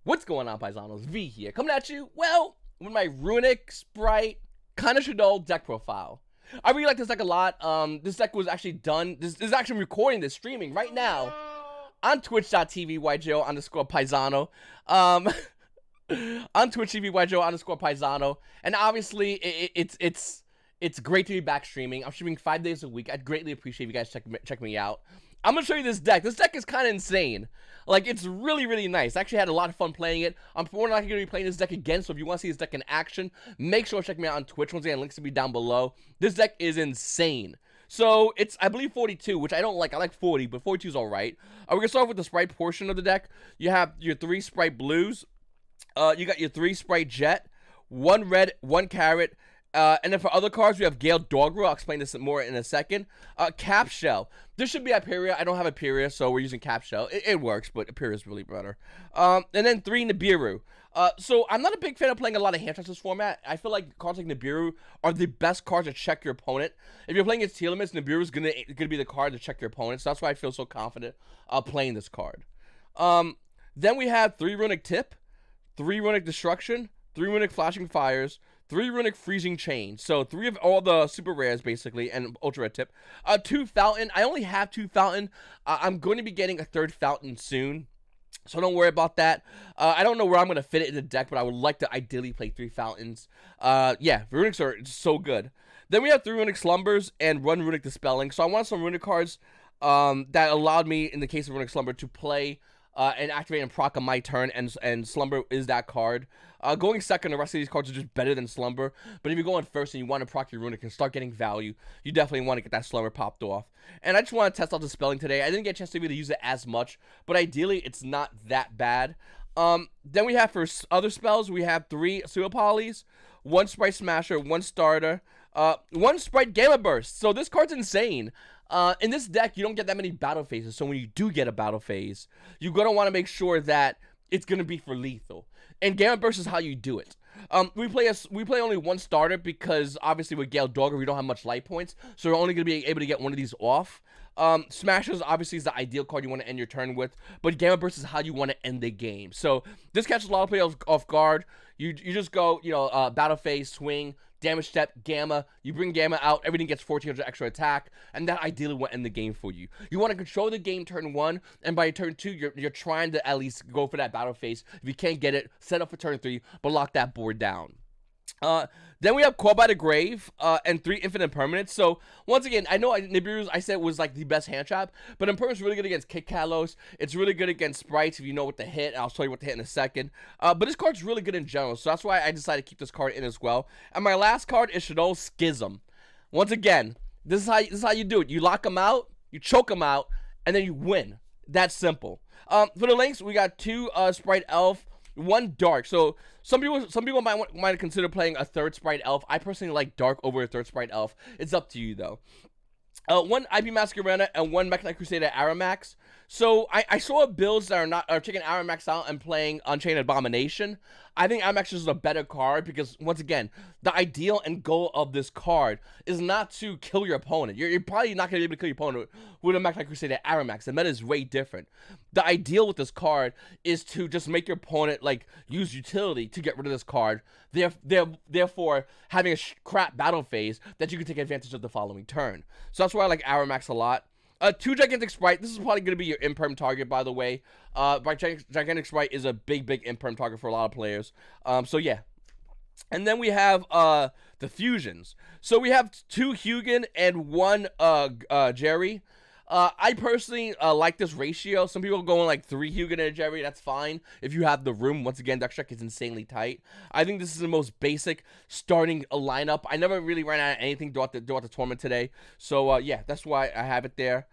What's going on, Paisanos? V here, coming at you, well, with my Runick Spright kind of Shaddoll deck profile. I really like this deck a lot. This deck was actually done, this is actually recording this, streaming right now on twitch.tv YGOPaisano. On Twitch TV YGOPaisano. And obviously, it's great to be back streaming. I'm streaming 5 days a week. I'd greatly appreciate if you guys check me out. I'm going to show you this deck. This deck is kind of insane. Like, it's really, really nice. I actually had a lot of fun playing it. I'm more likely going to be playing this deck again, so if you want to see this deck in action, make sure to check me out on Twitch. Once again, links will be down below. This deck is insane. So, it's, I believe, 42, which I don't like. I like 40, but 42 is alright. We're going to start off with the Spright portion of the deck. You have your 3 Spright blues. You got your 3 Spright jet, 1 red, 1 carrot. And then for other cards, we have Gale Doggerel. I'll explain this more in a second. Cap Shell. This should be Imperium. I don't have Imperium, so we're using Cap Shell. It works, but Imperium is really better. And then 3 Nibiru. So I'm not a big fan of playing a lot of hand traps this format. I feel like cards like Nibiru are the best cards to check your opponent. If you're playing against Telements, Nibiru is gonna be the card to check your opponent. So that's why I feel so confident playing this card. Then we have 3 Runick Tip, 3 Runick Destruction, 3 Runick Flashing Fires, 3 Runick Freezing Chain. So 3 of all the super rares, basically, and ultra red tip. 2 Fountain. I only have 2 Fountain. I'm going to be getting a 3rd Fountain soon, so don't worry about that. I don't know where I'm going to fit it in the deck, but I would like to ideally play 3 Fountains. Yeah, Runicks are so good. Then we have 3 Runick Slumbers and 1 Runick Dispelling. So I want some Runick cards that allowed me, in the case of Runick Slumber, to play and activate and proc on my turn, and Slumber is that card. Going second, the rest of these cards are just better than Slumber, but if you're going first and you want to proc your Runick and start getting value, you definitely want to get that Slumber popped off. And I just want to test out Dispelling today. I didn't get a chance to really use it as much, but ideally, it's not that bad. Then we have, for other spells, we have 3 Pseudopolys, 1 Spright Smasher, 1 Starter, 1 Spright Gamma Burst. So this card's insane. In this deck, you don't get that many battle phases, so when you do get a battle phase, you're going to want to make sure that it's going to be for lethal. And Gamma Burst is how you do it. We play only 1 starter because, obviously, with Gale Dogger, we don't have much life points, so we're only going to be able to get one of these off. Smashers, obviously, is the ideal card you want to end your turn with, but Gamma Burst is how you want to end the game. So this catches a lot of players off guard. You just go, battle phase, swing, damage step, Gamma. You bring Gamma out, everything gets 1400 extra attack, and that ideally will end the game for you. You want to control the game turn 1, and by turn 2, you're trying to at least go for that battle phase. If you can't get it, set up for turn 3, but lock that board down. Then we have Call by the Grave, and 3 Infinite Permanents. So, once again, I know Nibiru, I said, was like the best hand trap, but Impermanent's really good against Kick Kalos. It's really good against Sprites if you know what to hit. I'll show you what to hit in a second. But this card's really good in general, so that's why I decided to keep this card in as well. And my last card is Shaddoll Schism. Once again, this is how you do it. You lock them out, you choke them out, and then you win. That's simple. For the links, we got 2 Spright Elf, 1 Dark. So some people might consider playing a 3rd Spright Elf. I personally like Dark over a 3rd Spright Elf. It's up to you though. 1 IP Masquerena and 1 Mech-Knight Crusader Aramax. So I saw builds that are taking Aramax out and playing Unchained Abomination. I think Aramax is a better card because, once again, the ideal and goal of this card is not to kill your opponent. You're probably not going to be able to kill your opponent with a Mech-Knight Crusader Aramax. The meta is way different. The ideal with this card is to just make your opponent use utility to get rid of this card. Therefore, having a crap battle phase that you can take advantage of the following turn. So that's why I like Aramax a lot. 2 Gigantic Spright. This is probably going to be your Imperm target, by the way. Gigantic Spright is a big Imperm target for a lot of players. So yeah. And then we have the fusions. So we have 2 Hugin and 1 Jerry. I personally like this ratio. Some people going like 3 Hugin and a Jerry. That's fine if you have the room. Once again, deck check is insanely tight. I think this is the most basic starting lineup. I never really ran out of anything throughout the tournament today. So yeah, that's why I have it there.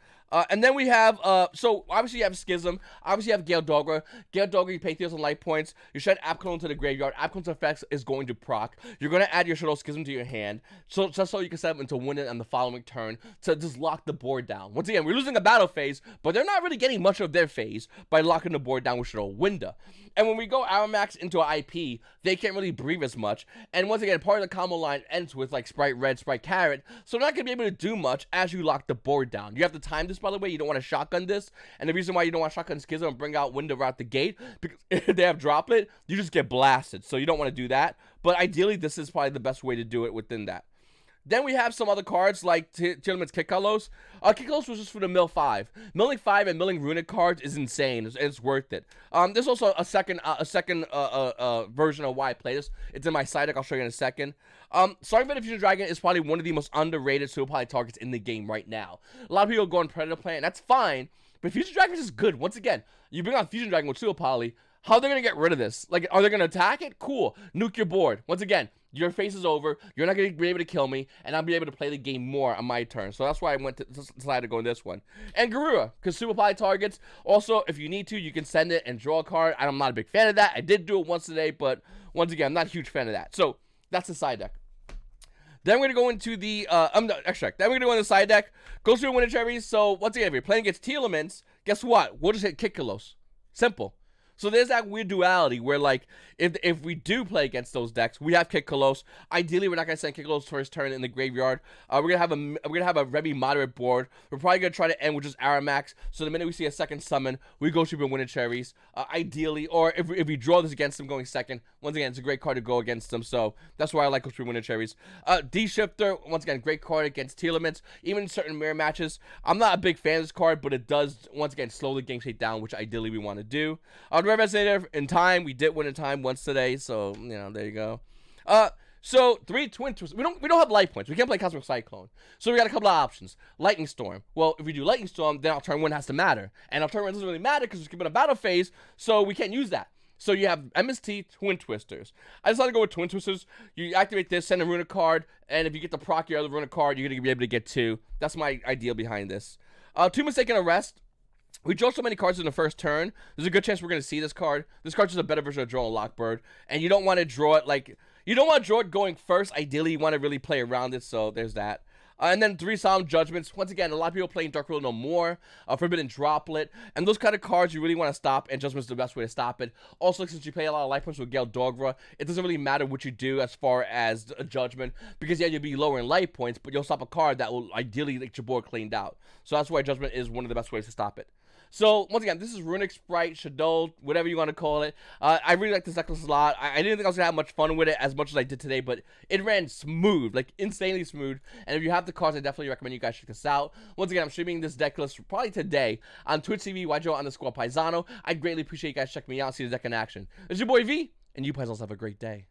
And then we have, so obviously you have Schism, obviously you have Gale Dogger. Gale Dogger, you pay 3,000 life points, you send Apclone to the graveyard, Apclone's effects is going to proc. You're going to add your Shaddoll Schism to your hand, just so you can set up into win it on the following turn to just lock the board down. Once again, we're losing a battle phase, but they're not really getting much of their phase by locking the board down with Shaddoll Winda. And when we go Aramax into an IP, they can't really breathe as much. And once again, part of the combo line ends with like Spright Red, Spright Carrot, so they're not going to be able to do much as you lock the board down. You have to time this, by the way. You don't want to shotgun this. And the reason why you don't want to shotgun Schism and bring out Window out the gate, because if they have Droplet, you just get blasted. So you don't want to do that. But ideally, this is probably the best way to do it within that. Then we have some other cards like Gentleman's Kikalos. Kikalos was just for the mill 5. Milling 5 and milling Runic cards is insane. It's worth it. There's also a second version of why I play this. It's in my side deck. I'll show you in a second. Starting Venom Fusion Dragon is probably one of the most underrated super poly targets in the game right now. A lot of people go on Predator Plan, and that's fine. But Fusion Dragon is good. Once again, you bring on Fusion Dragon with super poly. How are they going to get rid of this? Like, are they going to attack it? Cool. Nuke your board. Once again, your face is over. You're not going to be able to kill me, and I'll be able to play the game more on my turn. So that's why I decided to go in this one. And Garura, because super poly targets. Also, if you need to, you can send it and draw a card. I'm not a big fan of that. I did do it once today, but once again, I'm not a huge fan of that. So that's the side deck. Then we're going to go into the extract. Then we're going to go into the side deck. Go through Winter Cherries. So once again, if you're playing against T-Elements, guess what? We'll just hit Kikalos. Simple. So there's that weird duality where, like, if we do play against those decks, we have Kikalos. Ideally, we're not gonna send Kikalos first turn in the graveyard. We're gonna have a very moderate board. We're probably gonna try to end with just Aramax. So the minute we see a second summon, we go Super Winter Cherries. Ideally, or if we draw this against them going second, once again, it's a great card to go against them. So that's why I like Super Winter Cherries. D-Shifter, once again, great card against T-Elements. Even in certain mirror matches, I'm not a big fan of this card, but it does once again slow the game state down, which ideally we want to do. Red Resonator in time. We did win in time once today, so you know, there you go. So 3 Twin Twists. We don't have life points. We can't play Cosmic Cyclone. So we got a couple of options. Lightning Storm. Well, if we do Lightning Storm, then our turn 1 has to matter. And our turn 1 doesn't really matter because we're skipping a battle phase, so we can't use that. So you have MST Twin Twisters. I decided to go with Twin Twisters. You activate this, send a Runic card, and if you get the proc your other Runic card, you're going to be able to get 2. That's my idea behind this. 2 Mistaken Arrest. We draw so many cards in the first turn, there's a good chance we're going to see this card. This card's just a better version of Draw a Lockbird. And you don't want to draw it like... You don't want to draw it going first. Ideally, you want to really play around it, so there's that. And then 3 Solemn Judgments. Once again, a lot of people playing Dark Ruler No More, Forbidden Droplet, and those kind of cards you really want to stop, and Judgment's the best way to stop it. Also, since you play a lot of life points with Gale Dogra, it doesn't really matter what you do as far as a Judgment, because yeah, you'll be lower in life points, but you'll stop a card that will ideally get your board cleaned out. So that's why Judgment is one of the best ways to stop it. So, once again, this is Runick Spright Shaddoll, whatever you want to call it. I really like this deck list a lot. I didn't think I was going to have much fun with it as much as I did today, but it ran smooth, like insanely smooth. And if you have the cards, I definitely recommend you guys check this out. Once again, I'm streaming this deck list probably today on Twitch TV, YGOPaisano. I'd greatly appreciate you guys checking me out and see the deck in action. This is your boy V, and you guys also have a great day.